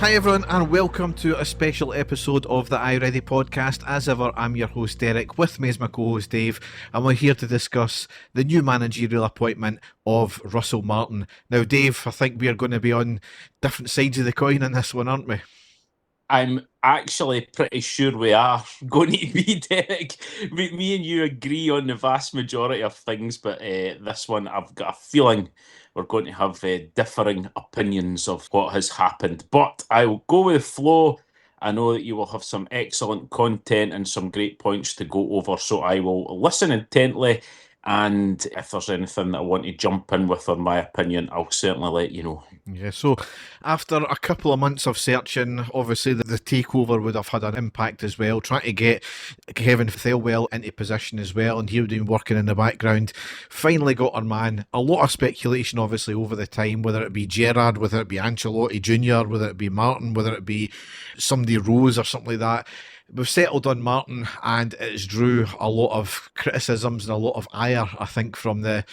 Hi everyone and welcome to a special episode of the iReady podcast. As ever, I'm your host Derek, with me is my co-host Dave, and we're here to discuss the new managerial appointment of Russell Martin. Now Dave, I think we are going to be on different sides of the coin in this one, aren't we? I'm actually pretty sure we are going to be, Derek. Me and you agree on the vast majority of things, but this one I've got a feeling we're going to have differing opinions of what has happened. But I will go with the flow. I know that you will have some excellent content and some great points to go over, so I will listen intently. And if there's anything that I want to jump in with on my opinion, I'll certainly let you know. Yeah, so after a couple of months of searching, obviously the takeover would have had an impact as well, trying to get Kevin Thelwell into position as well, and he would have been working in the background. Finally got our man. A lot of speculation obviously over the time, whether it be Gerrard, whether it be Ancelotti Jr., whether it be Martin, whether it be somebody Rose or something like that. We've settled on Martin, and it's drew a lot of criticisms and a lot of ire, I think, from the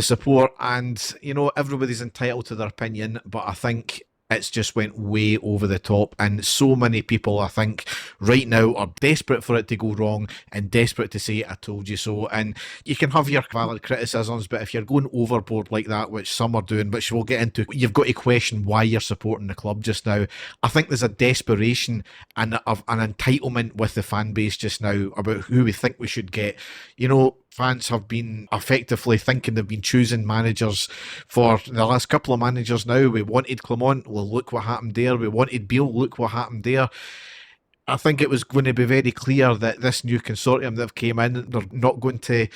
support. And you know, everybody's entitled to their opinion, but I think it's just went way over the top, and so many people, I think, right now are desperate for it to go wrong and desperate to say I told you so. And you can have your valid criticisms, but if you're going overboard like that, which some are doing, which we'll get into, you've got to question why you're supporting the club just now. I think there's a desperation and an entitlement with the fan base just now about who we think we should get. You know, fans have been effectively thinking they've been choosing managers for the last couple of managers now. We wanted Clement, well, look what happened there. We wanted Beale, look what happened there. I think it was going to be very clear that this new consortium that have came in, they're not going to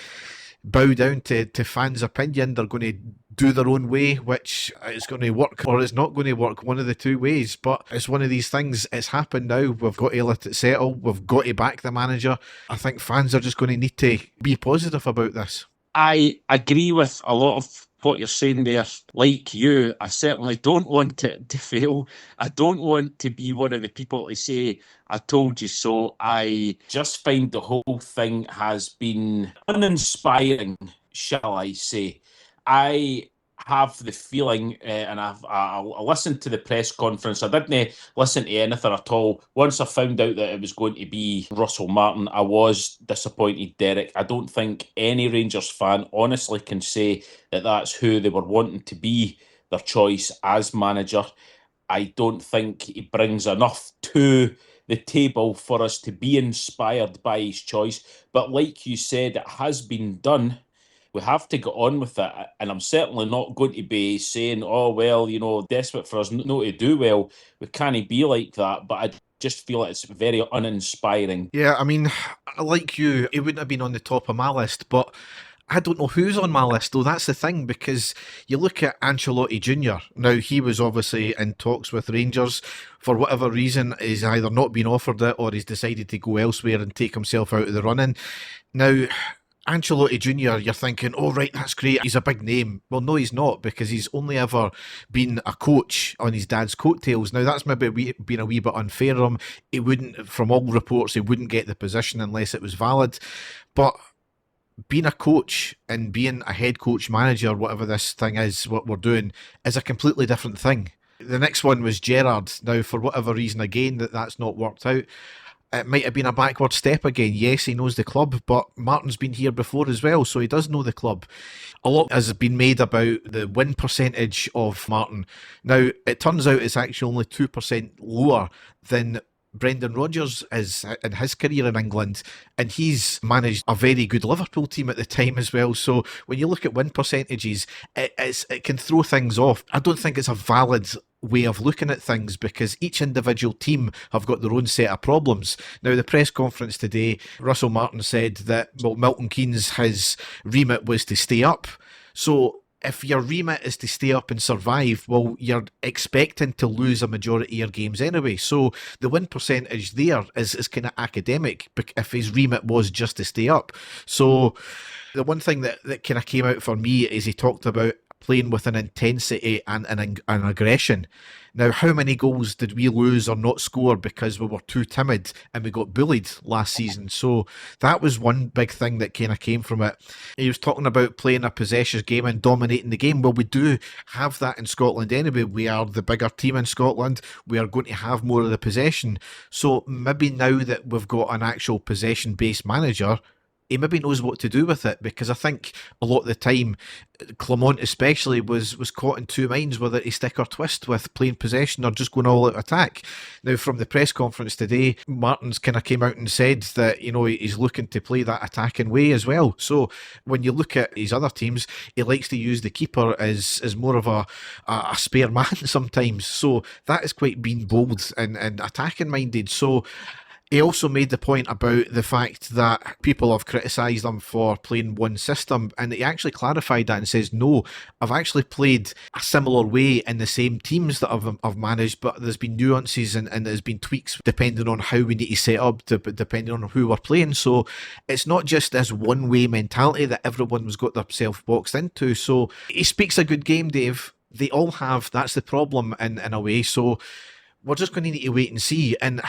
bow down to fans' opinion. They're going to do their own way, which is going to work or is not going to work, one of the two ways. But it's one of these things. It's happened now. We've got to let it settle. We've got to back the manager. I think fans are just going to need to be positive about this. I agree with a lot of what you're saying there. Like you, I certainly don't want it to fail. I don't want to be one of the people to say, I told you so. I just find the whole thing has been uninspiring, shall I say. I have the feeling, and I listened to the press conference. I didn't listen to anything at all. Once I found out that it was going to be Russell Martin, I was disappointed, Derek. I don't think any Rangers fan honestly can say that that's who they were wanting to be their choice as manager. I don't think he brings enough to the table for us to be inspired by his choice. But like you said, it has been done. We have to get on with it. And I'm certainly not going to be saying, oh, well, you know, desperate for us not to do well. We can't be like that. But I just feel it's very uninspiring. Yeah, I mean, like you, it wouldn't have been on the top of my list, but I don't know who's on my list though. That's the thing, because you look at Ancelotti Jr. Now, he was obviously in talks with Rangers. For whatever reason, he's either not been offered it or he's decided to go elsewhere and take himself out of the running. Now, Ancelotti Jr., you're thinking, oh, right, that's great. He's a big name. Well, no, he's not, because he's only ever been a coach on his dad's coattails. Now, that's maybe been a wee bit unfair of him. He wouldn't, from all reports, he wouldn't get the position unless it was valid. But being a coach and being a head coach manager, whatever this thing is, what we're doing, is a completely different thing. The next one was Gerrard. Now, for whatever reason, again, that's not worked out. It might have been a backward step again. Yes, he knows the club, but Martin's been here before as well, so he does know the club. A lot has been made about the win percentage of Martin. Now, it turns out it's actually only 2% lower than Brendan Rodgers is in his career in England, and he's managed a very good Liverpool team at the time as well. So when you look at win percentages, it can throw things off. I don't think it's a valid way of looking at things, because each individual team have got their own set of problems. Now, the press conference today, Russell Martin said that, well, Milton Keynes, his remit was to stay up. So if your remit is to stay up and survive, well, you're expecting to lose a majority of your games anyway. So the win percentage there is kind of academic, if his remit was just to stay up. So the one thing that kind of came out for me is he talked about playing with an intensity and an aggression. Now, how many goals did we lose or not score because we were too timid and we got bullied last season? So that was one big thing that kind of came from it. He was talking about playing a possession game and dominating the game. Well, we do have that in Scotland anyway. We are the bigger team in Scotland. We are going to have more of the possession. So maybe now that we've got an actual possession-based manager, he maybe knows what to do with it, because I think a lot of the time, Clement especially was caught in two minds whether to stick or twist with playing possession or just going all out attack. Now, from the press conference today, Martins kind of came out and said that, you know, he's looking to play that attacking way as well. So when you look at his other teams, he likes to use the keeper as more of a spare man sometimes. So that is quite being bold and attacking minded. So he also made the point about the fact that people have criticised him for playing one system, and he actually clarified that and says, no, I've actually played a similar way in the same teams that I've managed, but there's been nuances and there's been tweaks depending on how we need to set up, depending on who we're playing. So it's not just this one-way mentality that everyone's got themselves boxed into. So he speaks a good game, Dave. They all have. That's the problem in a way. So we're just going to need to wait and see. And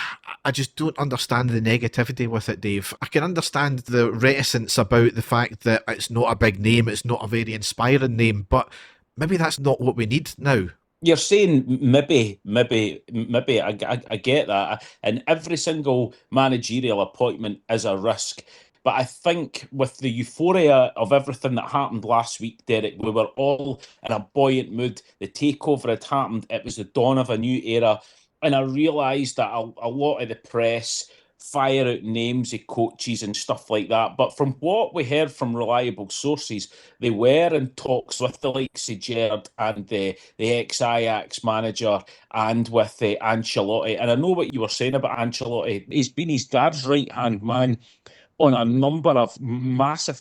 I just don't understand the negativity with it, Dave. I can understand the reticence about the fact that it's not a big name, it's not a very inspiring name, but maybe that's not what we need now. You're saying maybe. I get that. And every single managerial appointment is a risk. But I think with the euphoria of everything that happened last week, Derek, we were all in a buoyant mood. The takeover had happened. It was the dawn of a new era. And I realised that a lot of the press fire out names of coaches and stuff like that. But from what we heard from reliable sources, they were in talks with the likes of Gerrard and the ex-Ajax manager and with Ancelotti. And I know what you were saying about Ancelotti. He's been his dad's right-hand man on a number of massive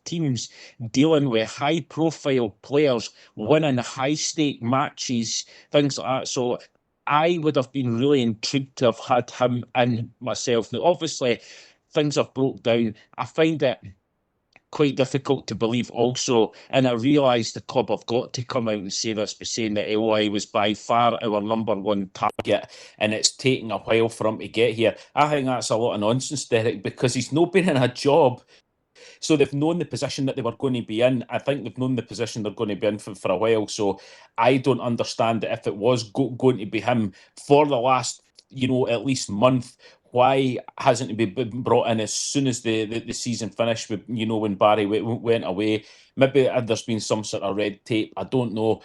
teams, dealing with high-profile players, winning high-stake matches, things like that. So I would have been really intrigued to have had him in myself. Now, obviously, things have broke down. I find it quite difficult to believe also, and I realise the club have got to come out and say this, by saying that Eloy was by far our number one target, and it's taking a while for him to get here. I think that's a lot of nonsense, Derek, because he's not been in a job. So they've known the position that they were going to be in. I think they've known the position they're going to be in for a while. So I don't understand that if it was going to be him for the last, at least month, why hasn't he been brought in as soon as the season finished, with, when Barry went away? Maybe there's been some sort of red tape. I don't know.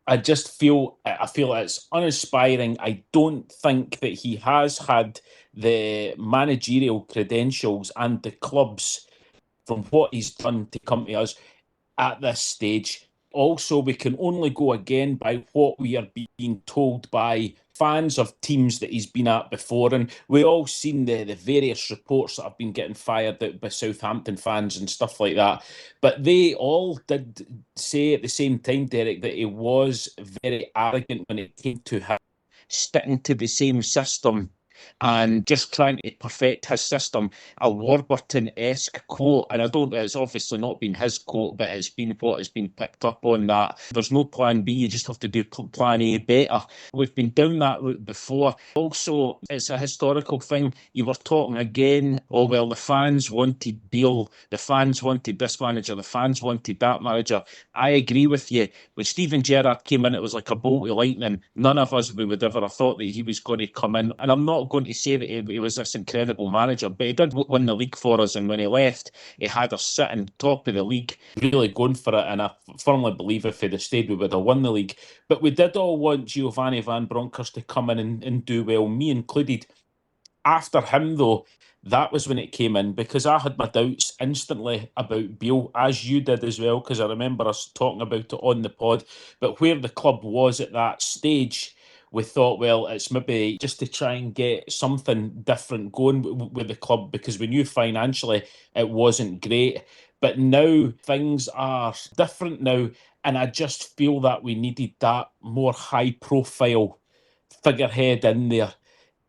I feel it's uninspiring. I don't think that he has had the managerial credentials and the club's, from what he's done, to come to us at this stage. Also, we can only go again by what we are being told by fans of teams that he's been at before. And we all seen the various reports that have been getting fired out by Southampton fans and stuff like that. But they all did say at the same time, Derek, that he was very arrogant when it came to him sticking to the same system and just trying to perfect his system. A Warburton-esque quote, and it's obviously not been his quote, but it's been what has been picked up on that. There's no plan B, you just have to do plan A better. We've been down that route before. Also, it's a historical thing. You were talking again, the fans wanted Beale, the fans wanted this manager, the fans wanted that manager. I agree with you. When Steven Gerrard came in, it was like a bolt of lightning. None of us would ever have thought that he was going to come in. And I'm not going to say that he was this incredible manager, but he did win the league for us, and when he left, he had us sitting top of the league, really going for it, and I firmly believe if he'd have stayed, we would have won the league. But we did all want Giovanni Van Bronckhorst to come in and do well, me included. After him, though, that was when it came in, because I had my doubts instantly about Beale, as you did as well, because I remember us talking about it on the pod. But where the club was at that stage, we thought, well, it's maybe just to try and get something different going with the club, because we knew financially it wasn't great. But now things are different now, and I just feel that we needed that more high-profile figurehead in there.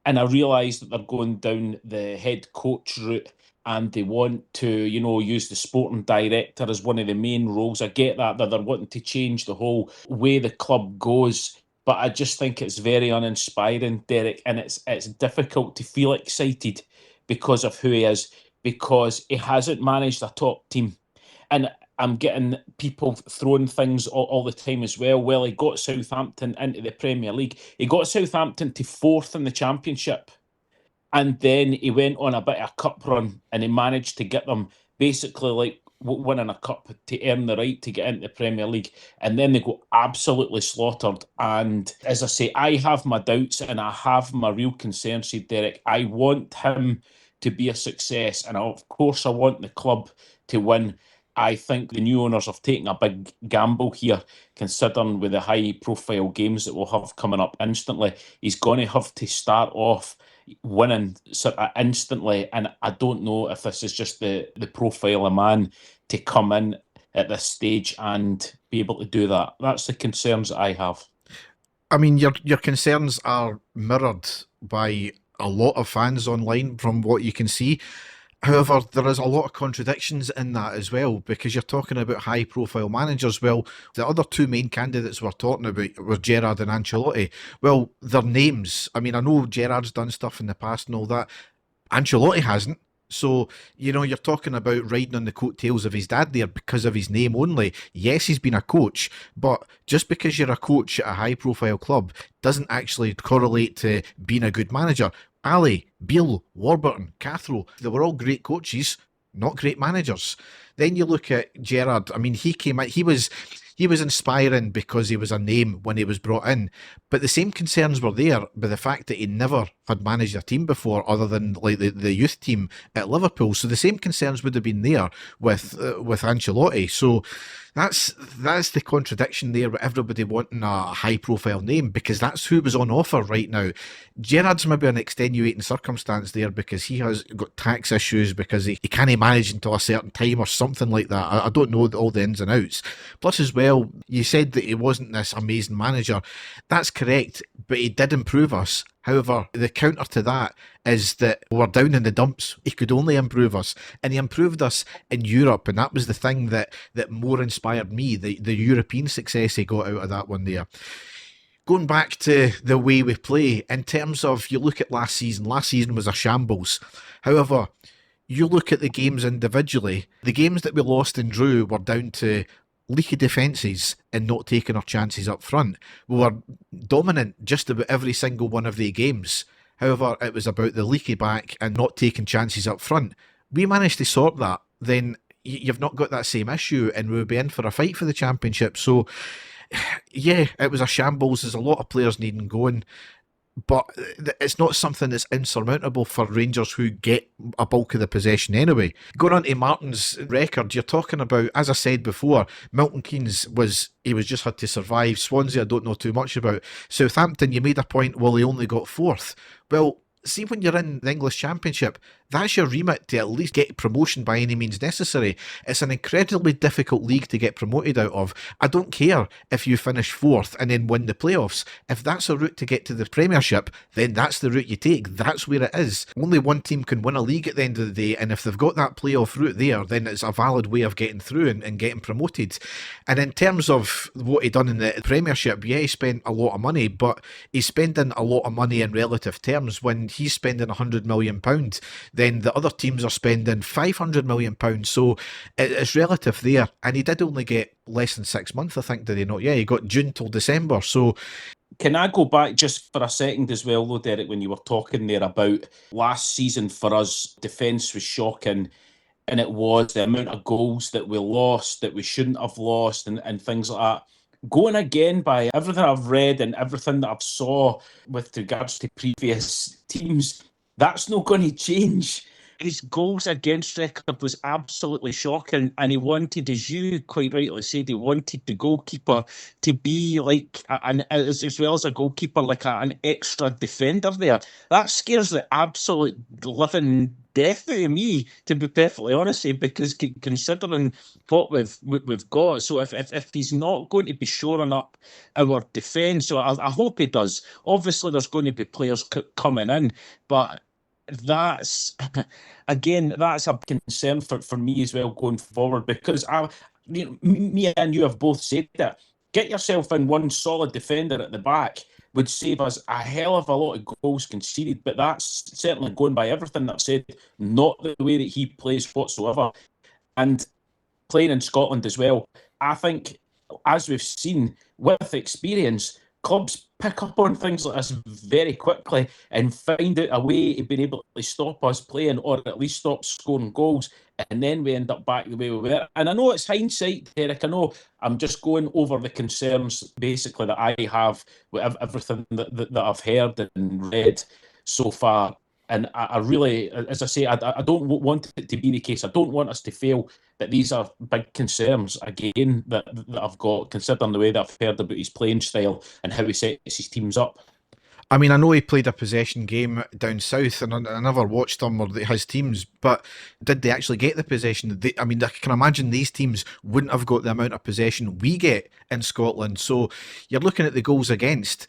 And I realise that they're going down the head coach route, and they want to, use the sporting director as one of the main roles. I get that they're wanting to change the whole way the club goes, but I just think it's very uninspiring, Derek, and it's difficult to feel excited because of who he is, because he hasn't managed a top team. And I'm getting people throwing things all the time as well. Well, he got Southampton into the Premier League. He got Southampton to fourth in the Championship. And then he went on a bit of a cup run and he managed to get them basically like winning a cup to earn the right to get into the Premier League. And then they got absolutely slaughtered. And as I say, I have my doubts and I have my real concerns, said Derek. I want him to be a success. And of course, I want the club to win. I think the new owners have taken a big gamble here, considering with the high profile games that we'll have coming up instantly. He's going to have to start off winning sort of instantly, and I don't know if this is just the profile of man to come in at this stage and be able to do that. That's the concerns that I have. I mean, your concerns are mirrored by a lot of fans online from what you can see. However, there is a lot of contradictions in that as well, because you're talking about high profile managers. Well, the other two main candidates we're talking about were Gerrard and Ancelotti. Well, their names, I mean, I know Gerrard's done stuff in the past and all that. Ancelotti hasn't. So, you're talking about riding on the coattails of his dad there because of his name only. Yes, he's been a coach, but just because you're a coach at a high profile club doesn't actually correlate to being a good manager. Ali, Beale, Warburton, Cathro, they were all great coaches, not great managers. Then you look at Gerrard. I mean, he came out, he was inspiring because he was a name when he was brought in, but the same concerns were there by the fact that he never had managed a team before other than like the youth team at Liverpool. So the same concerns would have been there with Ancelotti. So that's the contradiction there with everybody wanting a high profile name, because that's who was on offer right now. Gerrard's maybe an extenuating circumstance there because he has got tax issues because he can't manage until a certain time or something like that. I don't know all the ins and outs. Plus as well, you said that he wasn't this amazing manager. That's correct, but he did improve us. However, the counter to that is that we're down in the dumps. He could only improve us. And he improved us in Europe. And that was the thing that more inspired me, the European success he got out of that one there. Going back to the way we play, in terms of, you look at last season was a shambles. However, you look at the games individually, the games that we lost and drew were down to leaky defences and not taking our chances up front. We were dominant just about every single one of the games. However, it was about the leaky back and not taking chances up front. We managed to sort that, then you've not got that same issue and we'll be in for a fight for the championship. So, yeah, it was a shambles. There's a lot of players needing going. But it's not something that's insurmountable for Rangers, who get a bulk of the possession anyway. Going on to Martin's record, you're talking about, as I said before, Milton Keynes was just had to survive. Swansea, I don't know too much about. Southampton, you made a point, well, he only got fourth. Well, see, when you're in the English Championship, that's your remit to at least get promotion by any means necessary. It's an incredibly difficult league to get promoted out of. I don't care if you finish fourth and then win the playoffs. If that's a route to get to the Premiership, then that's the route you take. That's where it is. Only one team can win a league at the end of the day, and if they've got that playoff route there, then it's a valid way of getting through and getting promoted. And in terms of what he done in the Premiership, yeah, he spent a lot of money, but he's spending a lot of money in relative terms. When he's spending £100 million, then the other teams are spending £500 million. So it's relative there. And he did only get less than 6 months, I think, did he not? Yeah, he got June till December. So can I go back just for a second as well, though, Derek, when you were talking there about last season for us, defence was shocking. And it was the amount of goals that we lost, that we shouldn't have lost, and things like that. Going again by everything I've read and everything that I've saw with regards to previous teams, that's not going to change. His goals against record was absolutely shocking, and he wanted, as you quite rightly said, he wanted the goalkeeper to be like, as well as a goalkeeper, like an extra defender there. That scares the absolute living death out of me, to be perfectly honest, because considering what we've got, so if he's not going to be shoring up our defence, so I hope he does. Obviously, there's going to be players coming in, but that's again, that's a concern for me as well going forward, because me and you have both said that get yourself in one solid defender at the back would save us a hell of a lot of goals conceded. But that's certainly, going by everything that I've said, not the way that he plays whatsoever. And playing in Scotland as well, I think, as we've seen with experience, clubs pick up on things like this very quickly and find out a way to be able to stop us playing, or at least stop scoring goals. And then we end up back the way we were. And I know it's hindsight, Derek. I know I'm just going over the concerns basically that I have with everything that I've heard and read so far. And I really, as I say, I don't want it to be the case. I don't want us to feel that these are big concerns again that I've got, considering the way that I've heard about his playing style and how he sets his teams up. I mean, I know he played a possession game down south, and I never watched them or his teams, but did they actually get the possession? I mean, I can imagine these teams wouldn't have got the amount of possession we get in Scotland. So you're looking at the goals against.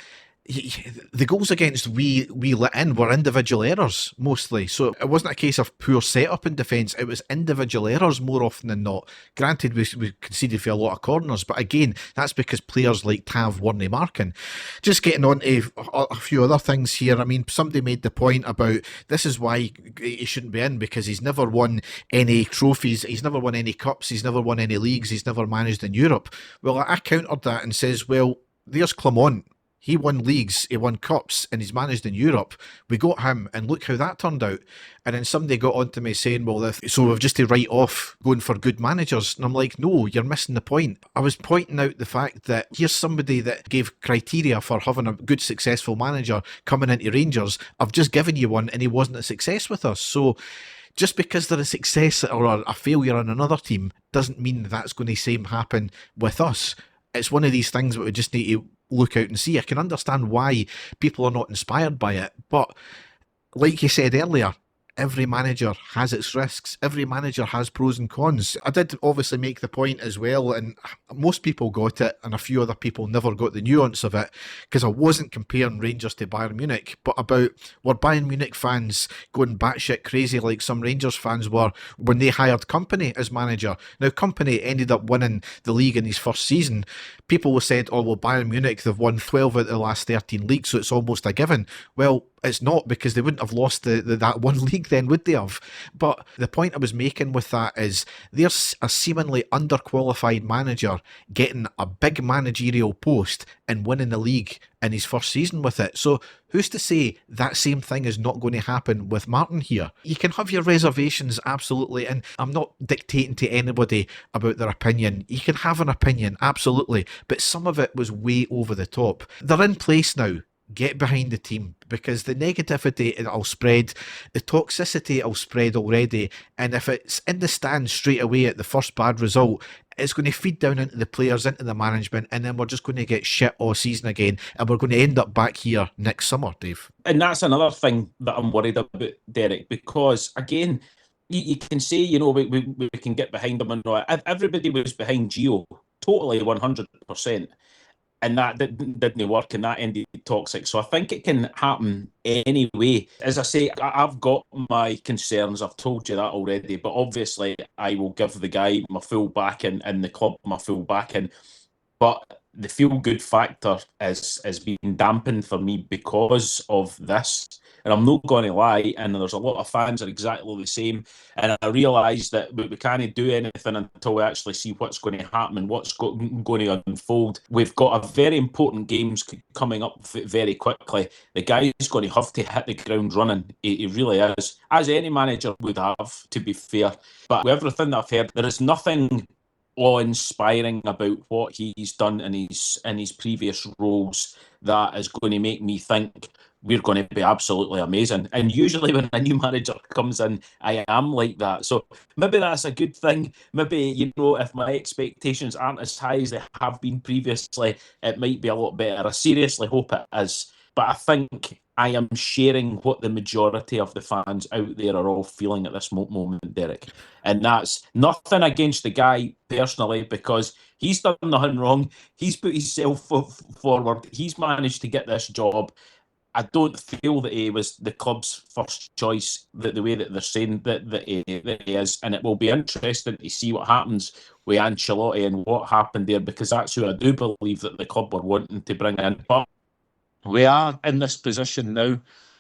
The goals against we let in were individual errors mostly. So it wasn't a case of poor setup in defence, it was individual errors more often than not. Granted, we conceded for a lot of corners, but again, that's because players like Tav weren't marking. Just getting on to a few other things here. I mean, somebody made the point about this is why he shouldn't be in, because he's never won any trophies, he's never won any cups, he's never won any leagues, he's never managed in Europe. Well, I countered that and says, well, there's Clement. He won leagues, he won cups, and he's managed in Europe. We got him, and look how that turned out. And then somebody got on to me saying, well, so we've just to write off going for good managers. And I'm like, no, you're missing the point. I was pointing out the fact that here's somebody that gave criteria for having a good, successful manager coming into Rangers. I've just given you one, and he wasn't a success with us. So just because they're a success or a failure in another team doesn't mean that's going to same happen with us. It's one of these things that we just need to look out and see. I can understand why people are not inspired by it, but like you said earlier, every manager has its risks. Every manager has pros and cons. I did obviously make the point as well, and most people got it, and a few other people never got the nuance of it, because I wasn't comparing Rangers to Bayern Munich, but about were Bayern Munich fans going batshit crazy like some Rangers fans were when they hired Kompany as manager. Now, Kompany ended up winning the league in his first season. People said, oh, well, Bayern Munich, they've won 12 out of the last 13 leagues, so it's almost a given. Well, it's not, because they wouldn't have lost that one league then, would they have? But the point I was making with that is there's a seemingly underqualified manager getting a big managerial post and winning the league in his first season with it. So who's to say that same thing is not going to happen with Martin here? You can have your reservations, absolutely, and I'm not dictating to anybody about their opinion. You can have an opinion, absolutely, but some of it was way over the top. They're in place now. Get behind the team, because the negativity it'll spread, the toxicity it'll spread already, and if it's in the stands straight away at the first bad result, it's going to feed down into the players, into the management, and then we're just going to get shit all season again, and we're going to end up back here next summer, Dave. And that's another thing that I'm worried about, Derek, because again, you can say, we can get behind them and all. Everybody was behind Gio, totally 100%. And that didn't work, and that ended toxic. So I think it can happen anyway. As I say, I've got my concerns. I've told you that already. But obviously, I will give the guy my full backing and the club my full backing. But the feel-good factor is being dampened for me because of this. And I'm not going to lie, and there's a lot of fans are exactly the same. And I realise that we can't do anything until we actually see what's going to happen and what's going to unfold. We've got a very important games coming up very quickly. The guy's going to have to hit the ground running. He really is, as any manager would have, to be fair. But with everything that I've heard, there is nothing awe-inspiring about what he's done in his previous roles that is going to make me think we're going to be absolutely amazing. And usually when a new manager comes in, I am like that. So maybe that's a good thing. Maybe, if my expectations aren't as high as they have been previously, it might be a lot better. I seriously hope it is. But I think I am sharing what the majority of the fans out there are all feeling at this moment, Derek. And that's nothing against the guy personally, because he's done nothing wrong. He's put himself forward. He's managed to get this job. I don't feel that he was the club's first choice, the way that they're saying that he is. And it will be interesting to see what happens with Ancelotti and what happened there, because that's who I do believe that the club were wanting to bring in. But we are in this position now.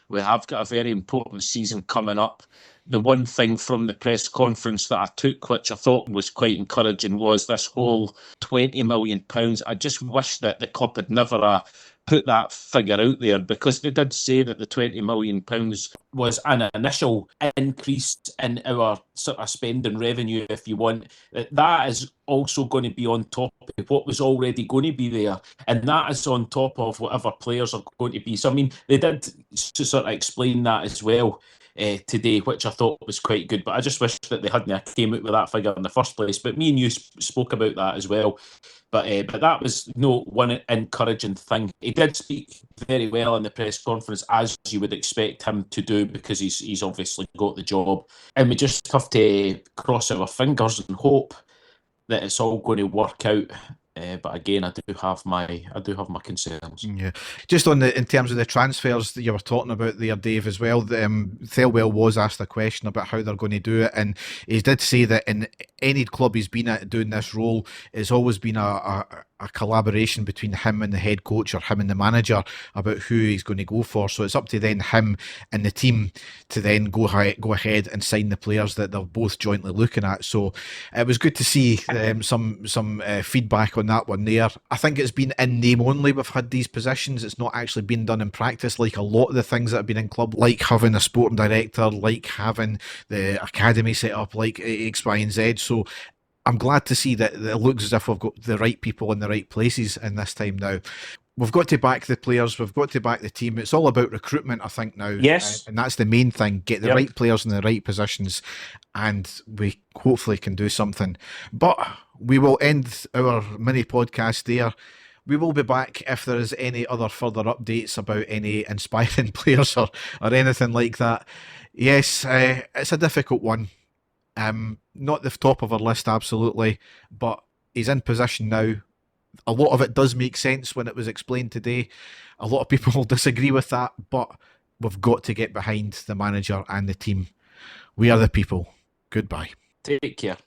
We have got a very important season coming up. The one thing from the press conference that I took, which I thought was quite encouraging, was this whole £20 million. I just wish that the club had never put that figure out there, because they did say that the £20 million was an initial increase in our sort of spending revenue, if you want. That is also going to be on top of what was already going to be there, and that is on top of whatever players are going to be. So, I mean, they did sort of explain that as well today, which I thought was quite good. But I just wish that they hadn't came out with that figure in the first place. But me and you spoke about that as well. But that was one encouraging thing. He did speak very well in the press conference, as you would expect him to do, because he's obviously got the job. And we just have to cross our fingers and hope that it's all going to work out. But again, I do have my concerns. Yeah, just in terms of the transfers that you were talking about there, Dave, as well. Thelwell was asked a question about how they're going to do it, and he did say that in any club he's been at doing this role, it's always been a collaboration between him and the head coach, or him and the manager, about who he's going to go for. So it's up to then him and the team to then go ahead and sign the players that they're both jointly looking at. So it was good to see some feedback on that one there. I think it's been in name only we've had these positions. It's not actually been done in practice, like a lot of the things that have been in club, like having a sporting director, like having the academy set up, like X, Y and Z. So I'm glad to see that it looks as if we've got the right people in the right places in this time now. We've got to back the players. We've got to back the team. It's all about recruitment, I think, now. Yes. And that's the main thing. Get the right players in the right positions, and we hopefully can do something. But we will end our mini podcast there. We will be back if there is any other further updates about any inspiring players or anything like that. Yes, it's a difficult one. Not the top of our list, absolutely, but he's in position now. A lot of it does make sense when it was explained today. A lot of people will disagree with that, but we've got to get behind the manager and the team. We are the people. Goodbye. Take care.